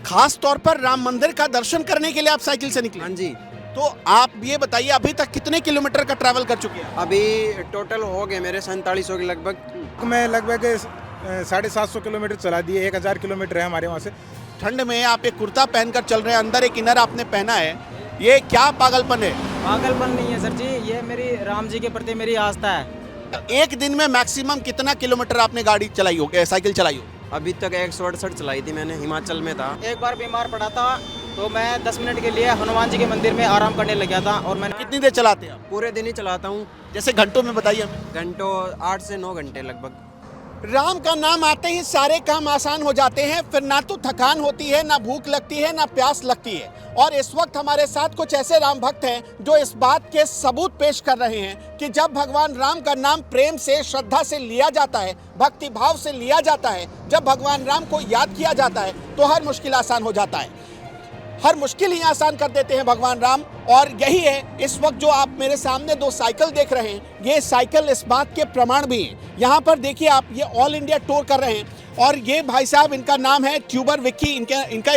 खास तौर पर राम मंदिर का दर्शन करने के लिए आप साइकिल से निकले? हाँ जी। तो आप ये बताइए अभी तक कितने किलोमीटर का ट्रैवल कर चुके हैं? अभी टोटल हो गए मेरे 4700 के लगभग। मैं लगभग 750 किलोमीटर चला दिए। 1000 किलोमीटर है हमारे वहाँ से। ठंड में आप एक कुर्ता पहनकर चल रहे हैं, अंदर एक इनर आपने पहना है, ये क्या पागलपन है? पागलपन नहीं है सर जी, ये मेरी राम जी के प्रति मेरी आस्था है। एक दिन में मैक्सिमम कितना किलोमीटर आपने गाड़ी चलाई हो, साइकिल चलाई हो? अभी तक 168 चलाई थी मैंने, हिमाचल में था। एक बार बीमार पड़ा था तो मैं 10 मिनट के लिए हनुमान जी के मंदिर में आराम करने लग गया था और मैंने कितनी देर चलाते हैं आप? पूरे दिन ही चलाता हूँ, जैसे घंटों में बताइए हमें। घंटों 8 से 9 घंटे लगभग। राम का नाम आते ही सारे काम आसान हो जाते हैं, फिर ना तो थकान होती है, ना भूख लगती है, ना प्यास लगती है। और इस वक्त हमारे साथ कुछ ऐसे राम भक्त हैं जो इस बात के सबूत पेश कर रहे हैं कि जब भगवान राम का नाम प्रेम से, श्रद्धा से लिया जाता है, भक्ति भाव से लिया जाता है, जब भगवान राम को याद किया जाता है तो हर मुश्किल आसान हो जाता है। हर मुश्किल ही आसान कर देते हैं भगवान राम। और यही है इस वक्त जो आप मेरे सामने दो साइकिल देख रहे हैं, ये साइकिल इस बात के प्रमाण भी हैं। यहाँ पर देखिए आप, ये ऑल इंडिया टूर कर रहे हैं और ये भाई साहब, इनका नाम है ट्यूबर विक्की, इनका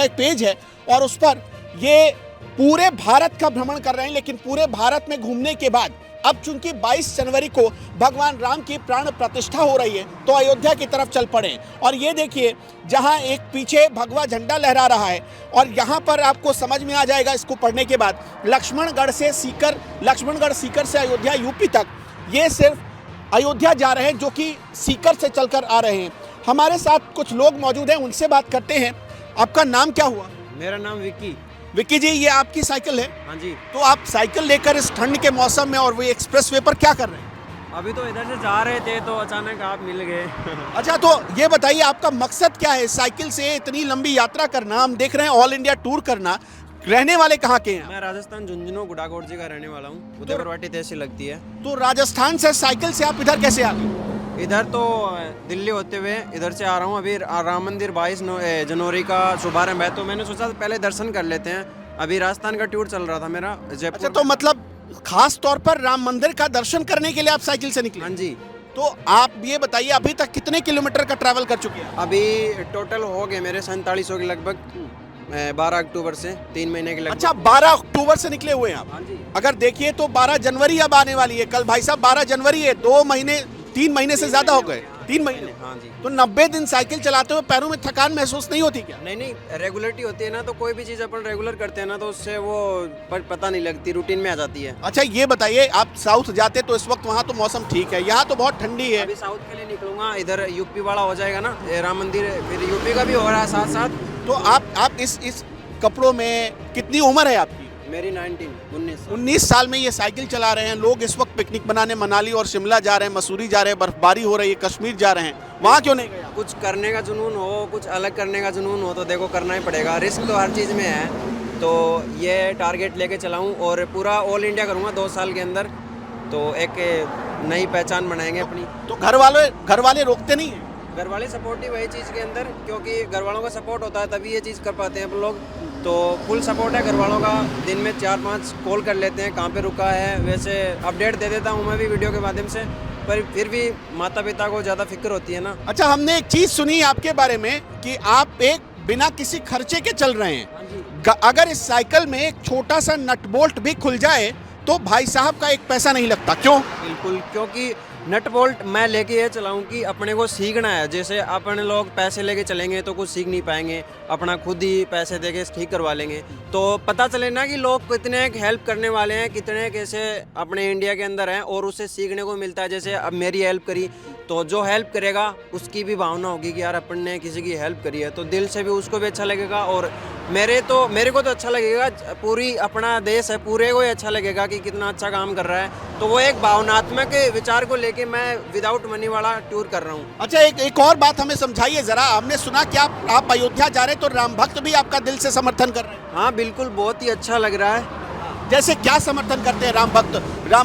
एक पेज है और उस पर ये पूरे भारत का भ्रमण कर रहे हैं। लेकिन पूरे भारत में घूमने के बाद अब चूंकि 22 जनवरी को भगवान राम की प्राण प्रतिष्ठा हो रही है तो अयोध्या की तरफ चल पड़े। और ये देखिए जहां एक पीछे भगवा झंडा लहरा रहा है और यहां पर आपको समझ में आ जाएगा इसको पढ़ने के बाद, लक्ष्मणगढ़ सीकर से अयोध्या यूपी तक, ये सिर्फ अयोध्या जा रहे हैं जो कि सीकर से चलकर आ रहे हैं। हमारे साथ कुछ लोग मौजूद हैं, उनसे बात करते हैं। आपका नाम क्या हुआ? मेरा नाम विक्की। विक्की जी, ये आपकी साइकिल है? हाँ जी। तो आप साइकिल लेकर इस ठंड के मौसम में और वो एक्सप्रेसवे पर क्या कर रहे हैं? अभी तो इधर से जा रहे थे तो अचानक आप मिल गए। अच्छा, तो ये बताइए आपका मकसद क्या है साइकिल से इतनी लंबी यात्रा करना? हम देख रहे हैं ऑल इंडिया टूर करना। रहने वाले कहाँ के हैं? मैं राजस्थान झुंझुनू गुड़ाकोट जी का रहने वाला हूँ। उदयपुरवाटी तहसील लगती है। तो राजस्थान से साइकिल से आप इधर कैसे आ गए? इधर तो दिल्ली होते हुए इधर से आ रहा हूँ। अभी राम मंदिर 22 जनवरी का शुभारंभ है तो मैंने सोचा पहले दर्शन कर लेते हैं। अभी राजस्थान का टूर चल रहा था मेरा, जयपुर। अच्छा, तो मतलब खास तौर पर राम मंदिर का दर्शन करने के लिए आप साइकिल से निकले? हाँ जी। तो आप ये बताइए अभी तक कितने किलोमीटर का ट्रैवल कर चुके हैं? अभी टोटल हो गए मेरे 4700 के लगभग, 12 अक्टूबर से 3 महीने के लगभग। अच्छा, 12 अक्टूबर से निकले हुए हैं आप? हाँ जी। अगर देखिए तो 12 जनवरी अब आने वाली है। कल भाई साहब 12 जनवरी है, 3 महीने से ज्यादा हो गए। 3 महीने। हाँ जी। तो 90 दिन साइकिल चलाते हुए पैरों में थकान महसूस नहीं होती क्या? नहीं, रेगुलरिटी होती है ना, तो कोई भी चीज़ अपन रेगुलर करते हैं ना तो उससे वो पता नहीं लगती, रूटीन में आ जाती है। अच्छा, ये बताइए आप साउथ जाते तो इस वक्त वहाँ तो मौसम ठीक है, यहाँ तो बहुत ठंडी है। अभी साउथ के लिए निकलूंगा, इधर यूपी वाला हो जाएगा ना राम मंदिर, फिर यूपी का भी हो रहा है साथ साथ। तो आप इस कपड़ों में, कितनी उम्र है आपकी? मेरी 19 19 साल में ये साइकिल चला रहे हैं। लोग इस वक्त पिकनिक मनाने मनाली और शिमला जा रहे हैं, मसूरी जा रहे हैं, बर्फबारी हो रही है, कश्मीर जा रहे हैं, वहाँ क्यों नहीं गए? कुछ करने का जुनून हो, कुछ अलग करने का जुनून हो तो देखो करना ही पड़ेगा। रिस्क तो हर चीज़ में है, तो ये टारगेट लेके चला हूँ और पूरा ऑल इंडिया करूँगा 2 साल के अंदर, तो एक नई पहचान बनाएंगे अपनी। तो घर वाले रोकते नहीं हैं? घर वाले सपोर्टिव है चीज़ के अंदर, क्योंकि घर वालों का सपोर्ट होता है तभी ये चीज़ कर पाते हैं अपन लोग। तो फुल सपोर्ट है घर वालों का। दिन में 4-5 कॉल कर लेते हैं, कहाँ पे रुका है, वैसे अपडेट दे देता हूँ मैं भी वीडियो के माध्यम से, पर फिर भी माता पिता को ज़्यादा फिक्र होती है ना। अच्छा, हमने एक चीज़ सुनी आपके बारे में कि आप एक बिना किसी खर्चे के चल रहे हैं। अगर इस साइकिल में एक छोटा सा नट बोल्ट भी खुल जाए तो भाई साहब का एक पैसा नहीं लगता, क्यों? बिल्कुल, क्योंकि नट बोल्ट मैं लेके ये चलाऊं कि अपने को सीखना है। जैसे अपने लोग पैसे लेके चलेंगे तो कुछ सीख नहीं पाएंगे, अपना खुद ही पैसे देके ठीक करवा लेंगे, तो पता चले ना कि लोग कितने हेल्प करने वाले हैं, कितने कैसे अपने इंडिया के अंदर हैं और उससे सीखने को मिलता है। जैसे अब मेरी हेल्प करी तो जो हेल्प करेगा उसकी भी भावना होगी कि यार अपन ने किसी की हेल्प करी है, तो दिल से भी उसको भी अच्छा लगेगा और मेरे को तो अच्छा लगेगा। पूरी अपना देश है, पूरे को ही अच्छा लगेगा कि कितना अच्छा काम कर रहा है। तो वो एक भावनात्मक विचार को लेके मैं विदाउट मनी वाला टूर कर रहा हूँ। अच्छा, एक और बात हमें समझाइए जरा। हमने सुना कि आप अयोध्या जा रहे हैं तो राम भक्त भी आपका दिल से समर्थन कर रहे हैं? हाँ बिल्कुल, बहुत ही अच्छा लग रहा है। जैसे क्या समर्थन करते हैं राम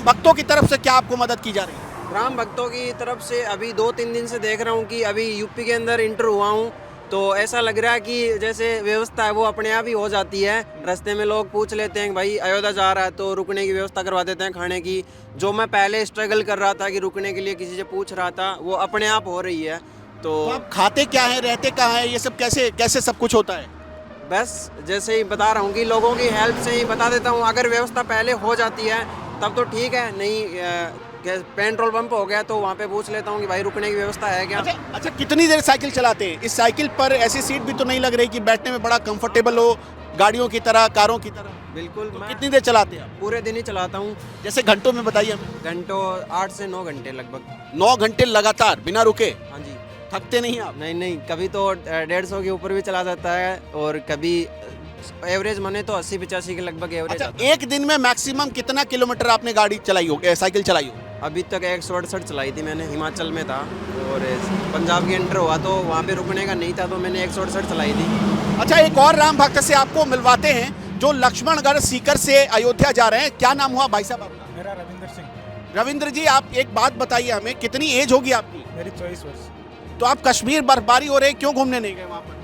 भक्तों की तरफ से क्या आपको मदद की जा रही है? राम भक्तों की तरफ से अभी 2-3 दिन से देख रहा हूँ कि अभी यूपी के अंदर इंटर हुआ हूँ, तो ऐसा लग रहा है कि जैसे व्यवस्था है वो अपने आप ही हो जाती है। रास्ते में लोग पूछ लेते हैं भाई अयोध्या जा रहा है तो रुकने की व्यवस्था करवा देते हैं, खाने की। जो मैं पहले स्ट्रगल कर रहा था कि रुकने के लिए किसी से पूछ रहा था, वो अपने आप हो रही है। तो आप खाते क्या है, रहते कहाँ है, ये सब कैसे सब कुछ होता है? बस जैसे ही बता रहा हूँ कि लोगों की हेल्प से ही बता देता हूँ, अगर व्यवस्था पहले हो जाती है तब तो ठीक है, नहीं पेट्रोल पंप हो गया तो वहाँ पे पूछ लेता हूँ कि भाई रुकने की व्यवस्था है क्या। अच्छा, कितनी देर साइकिल चलाते हैं? इस साइकिल पर ऐसी सीट भी तो नहीं लग रही कि बैठने में बड़ा कंफर्टेबल हो, गाड़ियों की तरह, कारों की तरह? बिल्कुल, मैं कितनी देर चलाते हैं आप? पूरे दिन ही चलाता हूँ। जैसे घंटों में बताइए हमें। घंटों 8 से 9 घंटे लगभग। 9 घंटे लगातार बिना रुके? हाँ जी। थकते नहीं आप? नहीं नहीं, कभी तो 150 के ऊपर भी चला जाता है और कभी एवरेज माने तो 80-85 के लगभग एवरेज। अच्छा, एक दिन में मैक्सिमम कितना किलोमीटर आपने गाड़ी चलाई हो, साइकिल चलाई हो? अभी तक 168 चलाई थी मैंने, हिमाचल में था और पंजाब के एंटर हुआ तो वहाँ पे रुकने का नहीं था तो मैंने 168 चलाई थी। अच्छा, एक और राम भक्त से आपको मिलवाते हैं जो लक्ष्मणगढ़ सीकर से अयोध्या जा रहे हैं। क्या नाम हुआ भाई साहब आपका? मेरा रविंदर सिंह। रविंद्र जी, आप एक बात बताइए हमें, कितनी एज होगी आपकी? मेरी 24 वर्ष। तो आप कश्मीर बर्फबारी हो रही, क्यों घूमने नहीं गए वहाँ पर?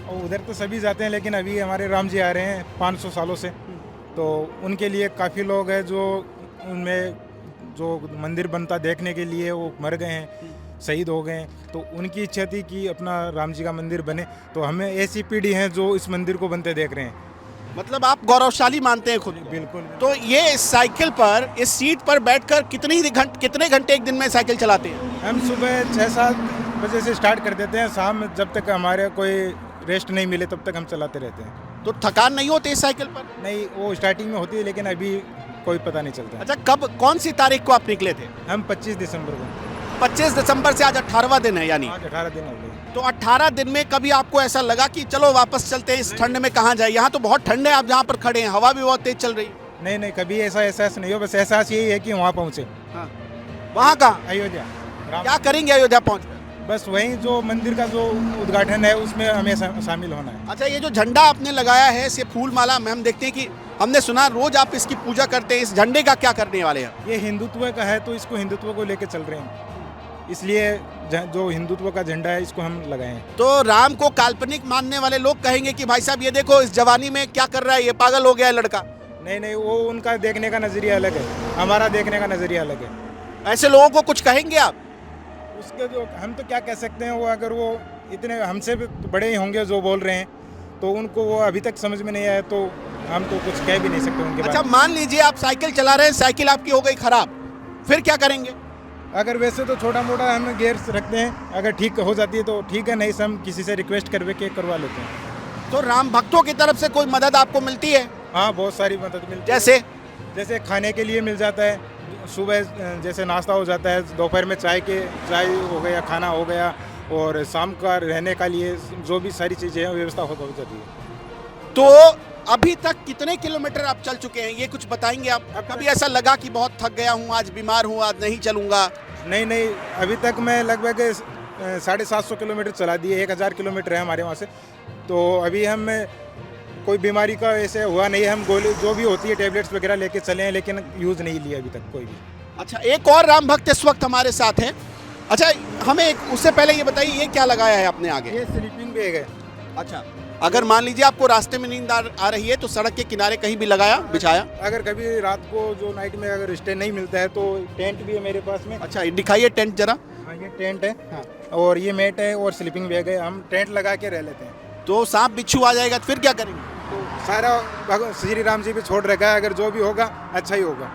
और उधर तो सभी जाते हैं लेकिन अभी हमारे राम जी आ रहे हैं 500 सालों से, तो उनके लिए काफ़ी लोग हैं जो उनमें जो मंदिर बनता देखने के लिए वो मर गए हैं, शहीद हो गए हैं, तो उनकी इच्छा थी कि अपना राम जी का मंदिर बने। तो हमें ऐसी पीढ़ी है जो इस मंदिर को बनते देख रहे हैं। मतलब आप गौरवशाली मानते हैं खुद को? बिल्कुल। तो ये इस साइकिल पर, इस सीट पर बैठकर कितने घंटे एक दिन में साइकिल चलाते हैं? हम सुबह 6-7 बजे से स्टार्ट कर देते हैं, शाम जब तक हमारे कोई रेस्ट नहीं मिले तब तक हम चलाते रहते हैं। तो थकान नहीं होती इस साइकिल पर? नहीं, वो स्टार्टिंग में होती है लेकिन अभी कोई पता नहीं चलता। अच्छा, कब, कौन सी तारीख को आप निकले थे? हम 25 दिसंबर को। 25 दिसंबर से आज 18वां दिन है यानी? आज 18 दिन हो गए। तो 18 दिन में कभी आपको ऐसा लगा कि चलो वापस चलते हैं, इस ठंड में कहाँ जाए? यहाँ तो बहुत ठंड है, आप जहाँ पर खड़े हैं हवा भी बहुत तेज चल रही है। नहीं नहीं, कभी ऐसा एहसास नहीं हो, बस एहसास यही है कि वहाँ पहुँचे। हाँ। वहाँ कहाँ? अयोध्या। क्या करेंगे अयोध्या पहुँच? बस वहीं जो मंदिर का जो उद्घाटन है उसमें हमें शामिल होना है। अच्छा, ये जो झंडा आपने लगाया है, इसे फूल माला में हम देखते हैं कि हमने सुना रोज आप इसकी पूजा करते हैं, इस झंडे का क्या करने वाले हैं? ये हिंदुत्व का है तो इसको हिंदुत्व को लेकर चल रहे हैं, इसलिए जो हिंदुत्व का झंडा है इसको हम लगाए हैं। तो राम को काल्पनिक मानने वाले लोग कहेंगे कि भाई साहब ये देखो इस जवानी में क्या कर रहा है, ये पागल हो गया है लड़का। नहीं नहीं, वो उनका देखने का नज़रिया अलग है, हमारा देखने का नज़रिया अलग है। ऐसे लोगों को कुछ कहेंगे आप? उसके जो हम तो क्या कह सकते हैं, वो अगर वो इतने हमसे भी बड़े ही होंगे जो बोल रहे हैं, तो उनको वो अभी तक समझ में नहीं आया तो हम तो कुछ कह भी नहीं सकते उनके अच्छा, बारे में। मान लीजिए आप साइकिल चला रहे हैं, साइकिल आपकी हो गई खराब, फिर क्या करेंगे? अगर वैसे तो छोटा मोटा हम गेयर रखते हैं, अगर ठीक हो जाती है तो ठीक है, नहीं से हम किसी से रिक्वेस्ट करवा लेते हैं। तो राम भक्तों की तरफ से कोई मदद आपको मिलती है? हाँ, बहुत सारी मदद मिलती जैसे? जैसे खाने के लिए मिल जाता है, सुबह जैसे नाश्ता हो जाता है, दोपहर में चाय हो गया, खाना हो गया, और शाम का रहने का लिए जो भी सारी चीज़ें हैं व्यवस्था हो जाती है। तो अभी तक कितने किलोमीटर आप चल चुके हैं, ये कुछ बताएंगे आप? कभी ऐसा लगा कि बहुत थक गया हूँ, आज बीमार हूँ, आज नहीं चलूँगा? नहीं नहीं, अभी तक मैं लगभग 750 किलोमीटर चला दिए, 1000 किलोमीटर है हमारे वहाँ से। तो अभी हम कोई बीमारी का ऐसे हुआ नहीं है, हम गोली जो भी होती है टेबलेट्स वगैरह लेके चले हैं लेकिन यूज़ नहीं लिया अभी तक कोई भी। अच्छा, एक और राम भक्त इस वक्त हमारे साथ हैं। अच्छा, हमें उससे पहले ये बताइए, ये क्या लगाया है आपने आगे? ये स्लीपिंग बैग है। अच्छा, अगर मान लीजिए आपको रास्ते में नींद आ रही है तो सड़क के किनारे कहीं भी लगाया, बिछाया? अगर कभी रात को जो नाइट में अगर स्टे नहीं मिलता है तो टेंट भी है मेरे पास में। अच्छा, दिखाइए टेंट जरा। हाँ, ये टेंट है। हाँ, और ये मैट है और स्लीपिंग बैग है, हम टेंट लगा के रह लेते हैं। तो सांप बिच्छू आ जाएगा तो फिर क्या करेंगे? तो सारा श्री राम जी पे छोड़ रखा है, अगर जो भी होगा अच्छा ही होगा।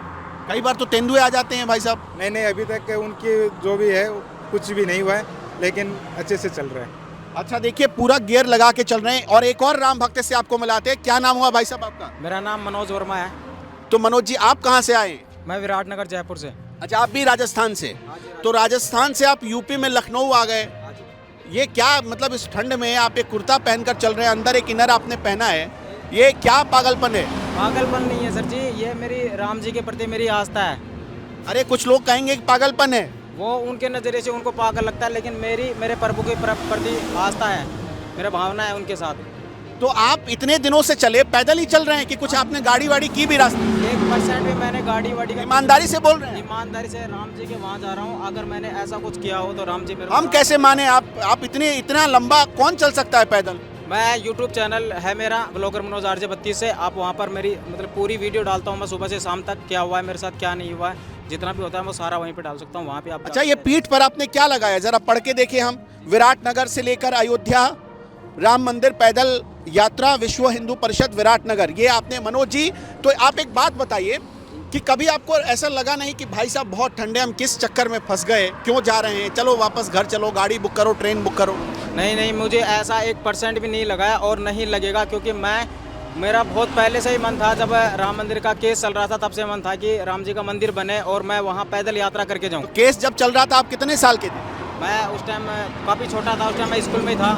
कई बार तो तेंदुए आ जाते हैं भाई साहब। नहीं नहीं, अभी तक उनकी जो भी है कुछ भी नहीं हुआ है, लेकिन अच्छे से चल रहा है। अच्छा, देखिए पूरा गियर लगा के चल रहे हैं। और एक और राम भक्त से आपको मिलाते हैं। क्या नाम हुआ भाई साहब आपका? मेरा नाम मनोज वर्मा है। तो मनोज जी, आप कहाँ से आए? मैं विराटनगर जयपुर से। अच्छा, आप भी राजस्थान से? तो राजस्थान से आप यूपी में लखनऊ आ गए, ये क्या मतलब इस ठंड में आप एक कुर्ता पहनकर चल रहे हैं, अंदर एक इनर आपने पहना है, ये क्या पागलपन है? पागलपन नहीं है सर जी, ये मेरी राम जी के प्रति मेरी आस्था है। अरे कुछ लोग कहेंगे कि पागलपन है। वो उनके नज़रिए से उनको पागल लगता है, लेकिन मेरे प्रभु के प्रति आस्था है, मेरा भावना है उनके साथ। तो आप इतने दिनों से चले, पैदल ही चल रहे हैं कि कुछ आपने गाड़ी वाड़ी की भी रास्ते? 1% भी मैंने गाड़ी वाड़ी का, ईमानदारी से बोल रहे हैं? ईमानदारी से राम जी के वहाँ जा रहा हूँ। अगर मैंने ऐसा कुछ किया हो तो राम जी मेरे हम कैसे माने? आप इतना लंबा कौन चल सकता है पैदल? मैं यूट्यूब चैनल है मेरा ब्लॉगर मनोज RJ 32 से, आप वहाँ पर मेरी मतलब पूरी वीडियो डालता हूँ मैं, सुबह से शाम तक क्या हुआ है मेरे साथ क्या नहीं हुआ है, जितना भी होता है वो सारा वहीं पे डाल सकता हूँ, वहाँ पे आप। अच्छा, ये पीठ पर आपने क्या लगाया, जरा पढ़ के देखिए हम। विराटनगर से लेकर अयोध्या राम मंदिर पैदल यात्रा विश्व हिंदू परिषद विराटनगर, ये आपने मनोज जी। तो आप एक बात बताइए कि कभी आपको ऐसा लगा नहीं कि भाई साहब बहुत ठंडे, हम किस चक्कर में फंस गए, क्यों जा रहे हैं, चलो वापस घर चलो, गाड़ी बुक करो, ट्रेन बुक करो? नहीं, मुझे ऐसा 1% भी नहीं लगा और नहीं लगेगा, क्योंकि मेरा बहुत पहले से ही मन था। जब राम मंदिर का केस चल रहा था तब से मन था कि राम जी का मंदिर बने और मैं वहाँ पैदल यात्रा करके जाऊँ। तो केस जब चल रहा था आप कितने साल के थे? मैं उस टाइम काफ़ी छोटा था, उस टाइम मैं स्कूल में ही था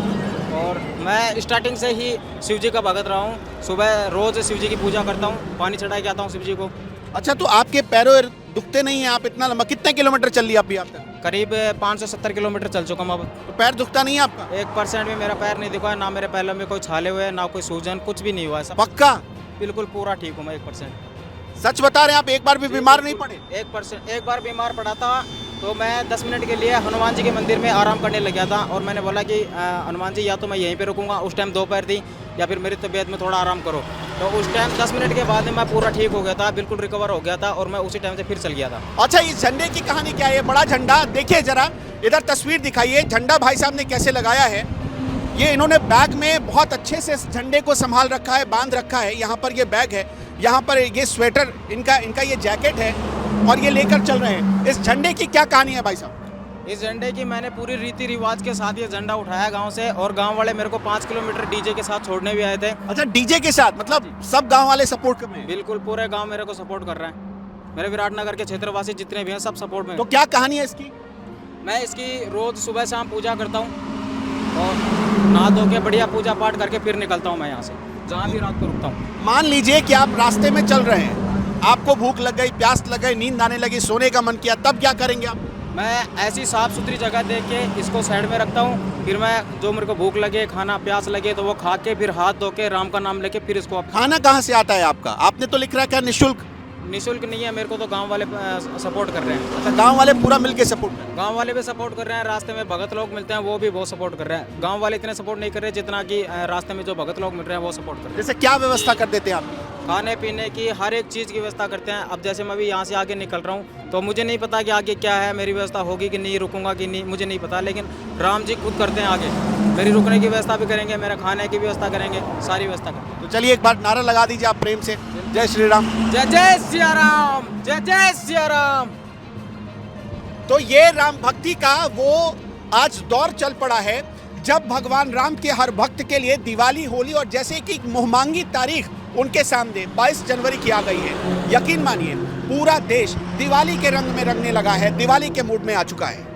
और मैं स्टार्टिंग से ही शिव जी का भगत रहा हूँ। सुबह रोज़ शिव जी की पूजा करता हूँ, पानी चढ़ा के आता हूँ शिव जी को। अच्छा, तो आपके पैरों दुखते नहीं है? आप इतना लंबा कितने किलोमीटर चल लिया अभी आप तक? करीब 570 किलोमीटर चल चुका हूँ अब। तो पैर दुखता नहीं है आपका? 1% भी मेरा पैर नहीं दिखा है, ना मेरे पैरों में कोई छाले हुए हैं, ना कोई सूजन, कुछ भी नहीं हुआ है। सब पक्का? बिल्कुल पूरा ठीक हूँ मैं 1%। सच बता रहे हैं आप? एक बार भी बीमार नहीं पड़े? 1%। एक बार बीमार पड़ा था तो मैं 10 मिनट के लिए हनुमान जी के मंदिर में आराम करने लग गया था और मैंने बोला कि हनुमान जी या तो मैं यहीं पे रुकूंगा, उस टाइम दोपहर थी, या फिर मेरी तबीयत में थोड़ा आराम करो। तो उस टाइम 10 मिनट के बाद में मैं पूरा ठीक हो गया था, बिल्कुल रिकवर हो गया था और मैं उसी टाइम से फिर चल गया था। अच्छा, इस झंडे की कहानी क्या है? ये बड़ा झंडा देखिए जरा, इधर तस्वीर दिखाइए। झंडा भाई साहब ने कैसे लगाया है, ये इन्होंने बैग में बहुत अच्छे से इस झंडे को संभाल रखा है, बांध रखा है। यहाँ पर ये बैग है, यहाँ पर ये स्वेटर, इनका ये जैकेट है और ये लेकर चल रहे हैं। इस झंडे की क्या कहानी है भाई साहब? इस झंडे की मैंने पूरी रीति रिवाज के साथ ये झंडा उठाया गांव से, और गांव वाले मेरे को 5 किलोमीटर डीजे के साथ छोड़ने भी आए थे। अच्छा, डीजे के साथ? मतलब सब गांव वाले सपोर्ट कर रहे हैं? बिल्कुल पूरे गांव मेरे को सपोर्ट कर रहे हैं, मेरे विराटनगर के क्षेत्रवासी जितने भी हैं सब सपोर्ट में। तो क्या कहानी है इसकी? मैं इसकी रोज सुबह शाम पूजा करता हूँ और नहा धो के बढ़िया पूजा पाठ करके फिर निकलता हूँ मैं यहाँ से, जहाँ भी रात को रुकता हूँ। मान लीजिए कि आप रास्ते में चल रहे हैं, आपको भूख लग गई, प्यास लग गई, नींद आने लगी, सोने का मन किया, तब क्या करेंगे आप? मैं ऐसी साफ सुथरी जगह देख के इसको साइड में रखता हूँ, फिर मैं जो मेरे को भूख लगे, खाना प्यास लगे तो वो खा के फिर हाथ धो के राम का नाम लेके फिर इसको। खाना कहाँ से आता है आपका? आपने तो लिख रहा है क्या निःशुल्क? निःशुल्क नहीं है, मेरे को तो गांव वाले सपोर्ट कर रहे हैं। अच्छा, गांव वाले पूरा मिलके सपोर्ट कर रहे गांव वाले भी सपोर्ट कर रहे हैं, रास्ते में भगत लोग मिलते हैं वो भी बहुत सपोर्ट कर रहे हैं। गांव वाले इतने सपोर्ट नहीं कर रहे जितना कि रास्ते में जो भगत लोग मिल रहे हैं वो सपोर्ट कर रहे हैं। जैसे क्या व्यवस्था कर देते हैं आप? खाने पीने की हर एक चीज़ की व्यवस्था करते हैं। अब जैसे मैं भी यहाँ से आगे निकल रहा हूँ तो मुझे नहीं पता कि आगे क्या है, मेरी व्यवस्था होगी कि नहीं, रुकूंगा कि नहीं, मुझे नहीं पता, लेकिन राम जी खुद करते हैं आगे। मेरी रुकने की व्यवस्था भी करेंगे, मेरा खाने की व्यवस्था करेंगे, सारी व्यवस्था करेंगे। तो चलिए एक बार नारा लगा दीजिए आप प्रेम से, जय श्री राम। जय जय सिया राम, जय जय सिया राम। तो ये राम भक्ति का वो आज दौर चल पड़ा है जब भगवान राम के हर भक्त के लिए दिवाली, होली और जैसे कि मुहमांगी तारीख उनके सामने 22 जनवरी की आ गई है। यकीन मानिए पूरा देश दिवाली के रंग में रंगने लगा है, दिवाली के मूड में आ चुका है।